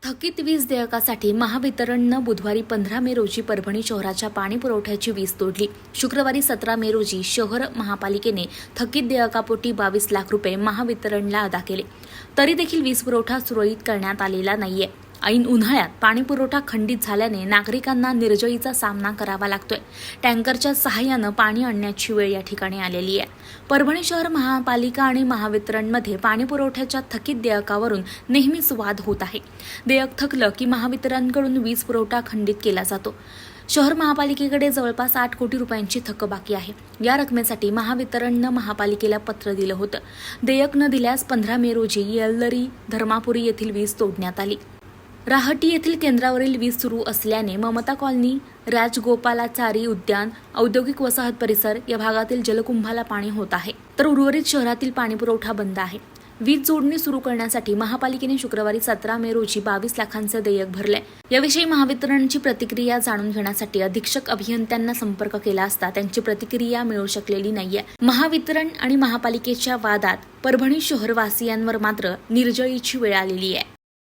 थकीत वीज देयकासाठी महावितरणनं बुधवारी 15 मे रोजी परभणी शहराच्या पाणी पुरवठ्याची वीज तोडली. शुक्रवारी 17 मे रोजी शहर महापालिकेने थकीत देयकापोटी 22 लाख रुपये महावितरणला अदा केले. तरी देखील वीज पुरवठा सुरळीत करण्यात आलेला नाहीये. ऐन उन्हाळ्यात पाणी पुरवठा खंडित झाल्याने नागरिकांना निर्जळीचा सामना करावा लागतोय. टँकरच्या सहाय्यानं पाणी आणण्याची वेळ या ठिकाणी आलेली आहे. परभणी शहर महापालिका आणि महावितरणमध्ये पाणी पुरवठ्याच्या थकीत देयकावरून नेहमीच वाद होत आहे. देयक थकलं की महावितरणकडून वीज पुरवठा खंडित केला जातो. शहर महापालिकेकडे जवळपास 8 कोटी रुपयांची थकबाकी आहे. या रकमेसाठी महावितरणनं महापालिकेला पत्र दिलं होतं. देयक न दिल्यास 15 मे रोजी येलदरी धर्मापुरी येथील वीज तोडण्यात आली. राहटी येथील केंद्रावरील वीज सुरू असल्याने ममता कॉलनी, राजगोपालाचारी उद्यान, औद्योगिक वसाहत परिसर या भागातील जलकुंभाला पाणी होत आहे, तर उर्वरित शहरातील पाणीपुरवठा बंद आहे. वीज जोडणी सुरू करण्यासाठी महापालिकेने शुक्रवारी 17 मे रोजी 22 लाखांचं देयक भरले. याविषयी महावितरणची प्रतिक्रिया जाणून घेण्यासाठी अधीक्षक अभियंत्यांना संपर्क केला असता त्यांची प्रतिक्रिया मिळू शकलेली नाहीये. महावितरण आणि महापालिकेच्या वादात परभणी शहरवासियांवर मात्र निर्जळीची वेळ आलेली आहे.